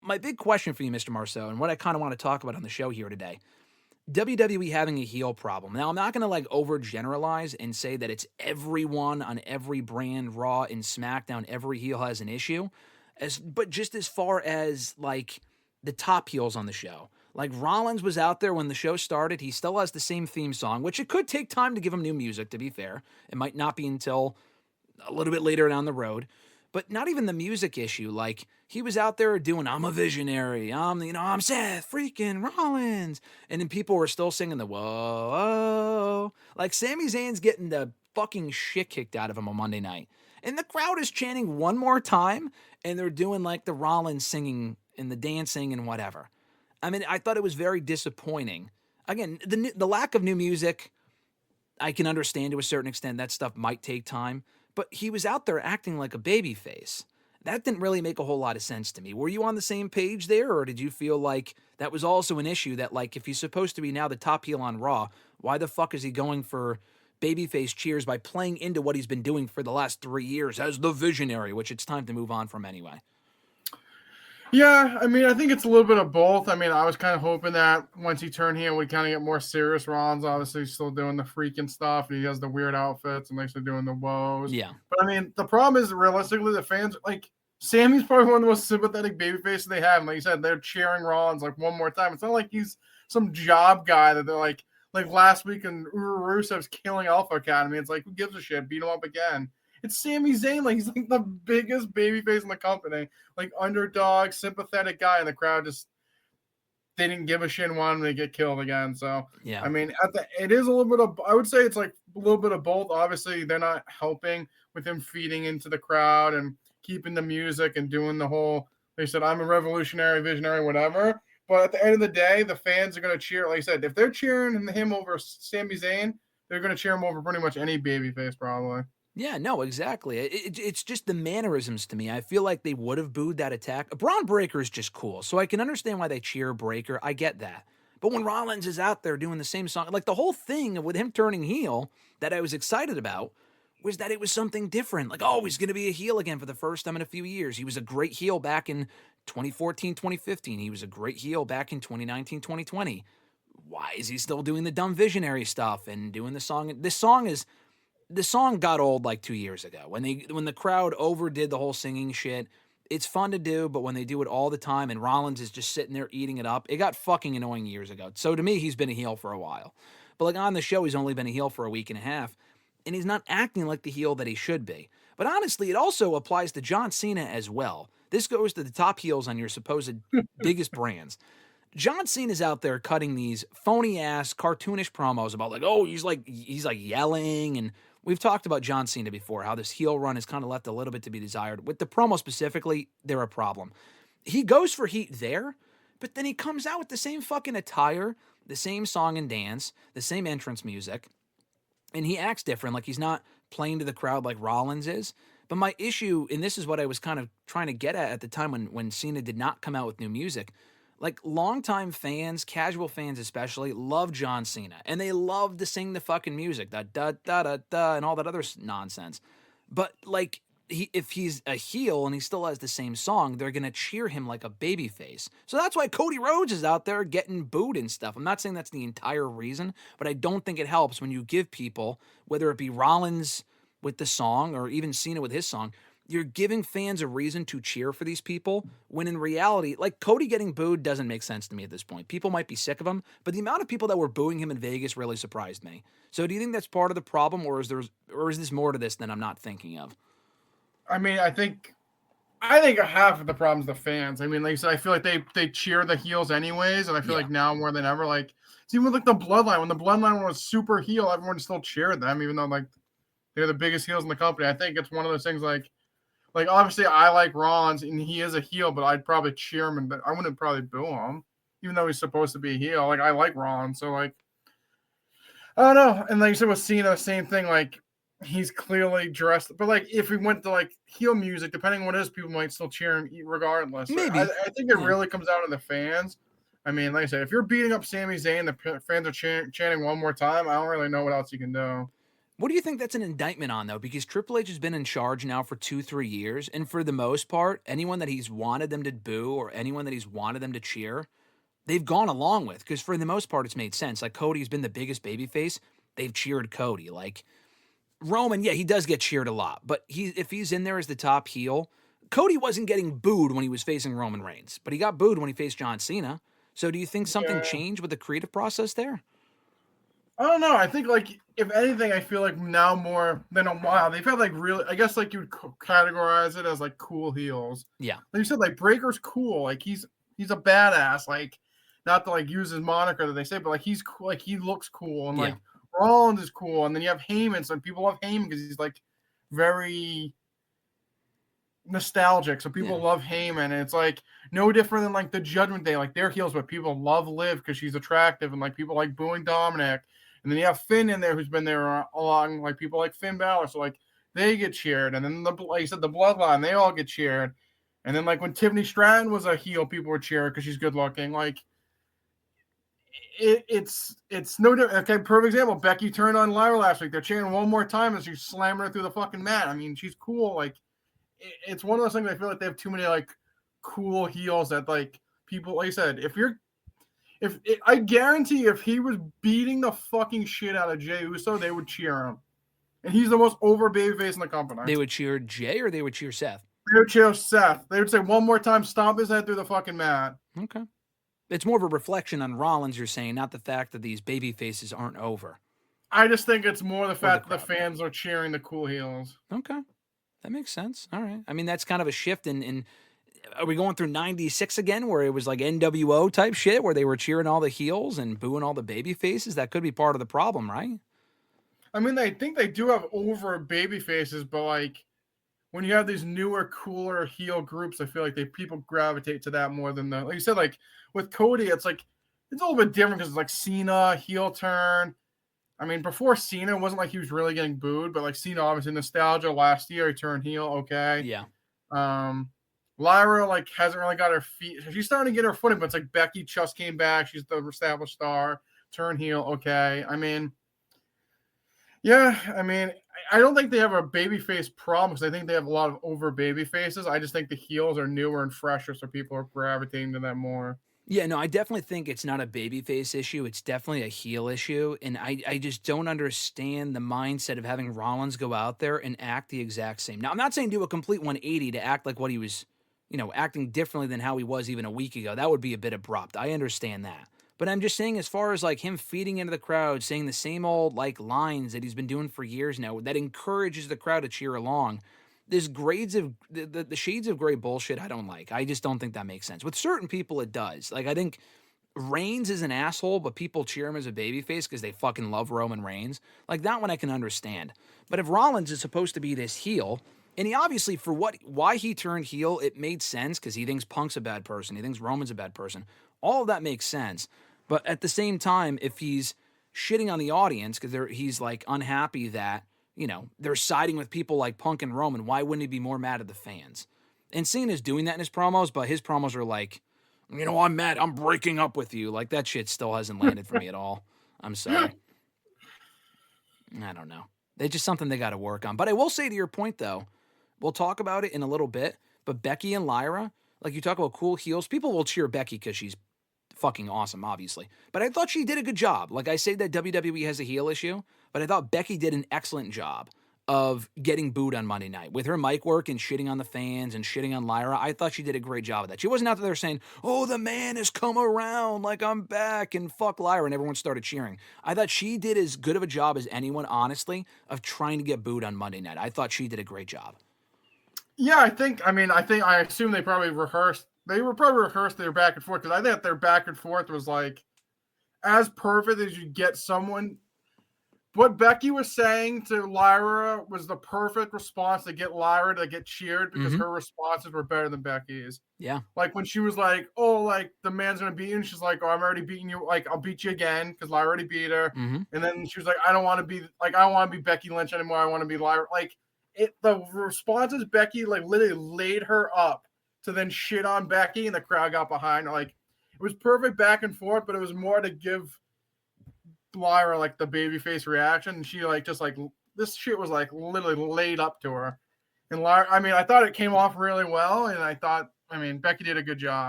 my big question for you, Mr. Marceau, and what I kind of want to talk about on the show here today, WWE having a heel problem. Now, I'm not going to like overgeneralize and say that it's everyone on every brand, Raw and SmackDown, every heel has an issue, but just as far as like the top heels on the show. Like Rollins was out there when the show started. He still has the same theme song, which it could take time to give him new music, to be fair. It might not be until a little bit later down the road. But not even the music issue. Like, he was out there doing, I'm a visionary. I'm Seth freaking Rollins. And then people were still singing the whoa, whoa. Like, Sami Zayn's getting the fucking shit kicked out of him on Monday night. And the crowd is chanting one more time, and they're doing, like, the Rollins singing and the dancing and whatever. I mean, I thought it was very disappointing. Again, the lack of new music, I can understand to a certain extent. That stuff might take time. But he was out there acting like a baby face. That didn't really make a whole lot of sense to me. Were you on the same page there, or did you feel like that was also an issue that, like, if he's supposed to be now the top heel on Raw, why the fuck is he going for babyface cheers by playing into what he's been doing for the last 3 years as the visionary, which it's time to move on from anyway? Yeah, I mean, I think it's a little bit of both. I mean, I was kind of hoping that once he turned heel, we'd kind of get more serious. Rollins obviously still doing the freaking stuff, and he has the weird outfits, and they're still doing the woes. Yeah. But, I mean, the problem is, realistically, the fans, like, Sammy's probably one of the most sympathetic babyfaces they have. And like you said, they're cheering Rollins, like, one more time. It's not like he's some job guy that they're like last week in Rusev's killing Alpha Academy. It's like, who gives a shit? Beat him up again. It's Sami Zayn. Like, he's like the biggest babyface in the company. Like, underdog, sympathetic guy, and the crowd just they didn't give a shit and wanted him to get killed again. So, yeah. I mean, it is a little bit of, I would say it's like a little bit of both. Obviously, they're not helping with him feeding into the crowd and keeping the music and doing the whole, they said, I'm a revolutionary, visionary, whatever. But at the end of the day, the fans are going to cheer. Like I said, if they're cheering him over Sami Zayn, they're going to cheer him over pretty much any babyface probably. Yeah, no, exactly. It's just the mannerisms to me. I feel like they would have booed that attack. Braun Breaker is just cool, so I can understand why they cheer Breaker. I get that. But when Rollins is out there doing the same song, like the whole thing with him turning heel that I was excited about was that it was something different. Like, oh, he's going to be a heel again for the first time in a few years. He was a great heel back in 2014, 2015. He was a great heel back in 2019, 2020. Why is he still doing the dumb visionary stuff and doing the song? The song got old like 2 years ago when the crowd overdid the whole singing shit. It's fun to do, but when they do it all the time and Rollins is just sitting there eating it up, it got fucking annoying years ago. So to me, he's been a heel for a while. But like on the show, he's only been a heel for a week and a half, and he's not acting like the heel that he should be. But honestly, it also applies to John Cena as well. This goes to the top heels on your supposed biggest brands. John Cena's out there cutting these phony-ass, cartoonish promos about like, oh, he's like yelling, and we've talked about John Cena before, how this heel run has kind of left a little bit to be desired. With the promo specifically, they're a problem. He goes for heat there, but then he comes out with the same fucking attire, the same song and dance, the same entrance music, and he acts different, like he's not playing to the crowd like Rollins is. But my issue, and this is what I was kind of trying to get at the time when Cena did not come out with new music, like longtime fans, casual fans especially, love John Cena. And they love to sing the fucking music, da da da da da, and all that other nonsense. But like, if he's a heel and he still has the same song, they're going to cheer him like a babyface. So that's why Cody Rhodes is out there getting booed and stuff. I'm not saying that's the entire reason, but I don't think it helps when you give people, whether it be Rollins with the song or even Cena with his song, you're giving fans a reason to cheer for these people, when in reality, like Cody getting booed doesn't make sense to me at this point. People might be sick of him, but the amount of people that were booing him in Vegas really surprised me. So do you think that's part of the problem, or is this more to this than I'm not thinking of? I mean, I think half of the problem is the fans. I mean, like I said, I feel like they cheer the heels anyways, and I feel like now more than ever, like it's even like the Bloodline. When the Bloodline was super heel, everyone still cheered them, even though like they're the biggest heels in the company. I think it's one of those things like obviously I like Rollins and he is a heel, but I'd probably cheer him, and I wouldn't probably boo him, even though he's supposed to be a heel. Like I like Rollins, so like I don't know. And like you said with Cena, same thing. Like he's clearly dressed, but like if we went to like heel music, depending on what it is, people might still cheer him regardless. Maybe. I think it really comes down to the fans. I mean, like I said, if you're beating up Sami Zayn, the fans are chanting one more time, I don't really know what else you can do. What do you think that's an indictment on, though? Because Triple H has been in charge now for 2-3 years, and for the most part, anyone that he's wanted them to boo or anyone that he's wanted them to cheer, they've gone along with. Because for the most part, it's made sense. Like Cody's been the biggest babyface, they've cheered Cody. Like Roman, yeah, he does get cheered a lot, but if he's in there as the top heel, Cody wasn't getting booed when he was facing Roman Reigns, but he got booed when he faced John Cena. So do you think something changed with the creative process there? I don't know. I think, like, if anything, I feel like now more than a while, they've had, like, really, I guess, like, you would categorize it as, like, cool heels. Yeah. Like you said, like, Breaker's cool. Like, he's a badass. Like, not to, like, use his moniker that they say, but, like, he's cool. Like, he looks cool. And, like, Rollins is cool. And then you have Heyman. So people love Heyman because he's, like, very nostalgic. So people love Heyman. And it's, like, no different than, like, the Judgment Day. Like, they're heels, but people love Liv because she's attractive. And, like, people like booing Dominic. And then you have Finn in there who's been there along, like people like Finn Balor. So, like, they get cheered. And then, like you said, the Bloodline, they all get cheered. And then, like, when Tiffany Stratton was a heel, people were cheering because she's good looking. Like, it's no different. Okay, perfect example. Becky turned on Lyra last week. They're cheering one more time as she's slamming her through the fucking mat. I mean, she's cool. Like, it's one of those things I feel like they have too many, like, cool heels that, like, people, like I said, I guarantee if he was beating the fucking shit out of Jey Uso, they would cheer him. And he's the most over babyface in the company. They would cheer Jey or they would cheer Seth? They would cheer Seth. They would say one more time, stomp his head through the fucking mat. Okay. It's more of a reflection on Rollins, you're saying, not the fact that these baby faces aren't over. I just think it's more the fact that the fans are cheering the cool heels. Okay. That makes sense. All right. I mean, that's kind of a shift in are we going through 96 again where it was like NWO type shit where they were cheering all the heels and booing all the baby faces? That could be part of the problem, right? I mean, I think they do have over baby faces, but, like, when you have these newer, cooler heel groups, I feel like people gravitate to that more than like you said, like with Cody, it's like it's a little bit different because it's like Cena heel turn. I mean, before Cena, it wasn't like he was really getting booed, but like Cena, obviously nostalgia. Last year, he turned heel. Okay, yeah. Lyra, like, hasn't really got her feet. She's starting to get her footing, but it's like Becky just came back. She's the established star. Turn heel. Okay, I mean, yeah, I mean, I don't think they have a babyface problem because I think they have a lot of over baby faces. I just think the heels are newer and fresher, so people are gravitating to them more. Yeah, no, I definitely think it's not a babyface issue. It's definitely a heel issue. And I just don't understand the mindset of having Rollins go out there and act the exact same. Now, I'm not saying do a complete 180 to act like what he was, acting differently than how he was even a week ago. That would be a bit abrupt. I understand that. But I'm just saying, as far as like him feeding into the crowd, saying the same old like lines that he's been doing for years now, that encourages the crowd to cheer along. There's grades of the shades of gray bullshit I don't like. I just don't think that makes sense. With certain people, it does. Like, I think Reigns is an asshole, but people cheer him as a babyface because they fucking love Roman Reigns. Like, that one I can understand. But if Rollins is supposed to be this heel, and he obviously, why he turned heel, it made sense because he thinks Punk's a bad person. He thinks Roman's a bad person. All of that makes sense. But at the same time, if he's shitting on the audience because he's like unhappy that, they're siding with people like Punk and Roman, why wouldn't he be more mad at the fans? And Cena's doing that in his promos, but his promos are like, I'm mad, I'm breaking up with you. Like, that shit still hasn't landed for me at all. I'm sorry. I don't know. It's just something they got to work on. But I will say, to your point, though, we'll talk about it in a little bit, but Becky and Lyra, like you talk about cool heels, people will cheer Becky because she's fucking awesome, obviously. But I thought she did a good job. Like, I say that WWE has a heel issue, but I thought Becky did an excellent job of getting booed on Monday night. With her mic work and shitting on the fans and shitting on Lyra, I thought she did a great job of that. She wasn't out there saying, oh, the man has come around, like I'm back, and fuck Lyra, and everyone started cheering. I thought she did as good of a job as anyone, honestly, of trying to get booed on Monday night. I thought she did a great job. Yeah, I assume they probably rehearsed. They were probably rehearsed their back and forth because I think their back and forth was like as perfect as you get someone. What Becky was saying to Lyra was the perfect response to get Lyra to get cheered because her responses were better than Becky's. Yeah. Like when she was like, oh, like the man's going to beat you. And she's like, oh, I'm already beating you. Like, I'll beat you again because Lyra already beat her. And then she was like, I don't want to be Becky Lynch anymore. I want to be Lyra. Like the responses, Becky like literally laid her up to then shit on Becky and the crowd got behind her. Like it was perfect back and forth, but it was more to give Lyra like the babyface reaction, and she like just like this shit was like literally laid up to her. And I mean, I thought it came off really well, and I thought, I mean, Becky did a good job.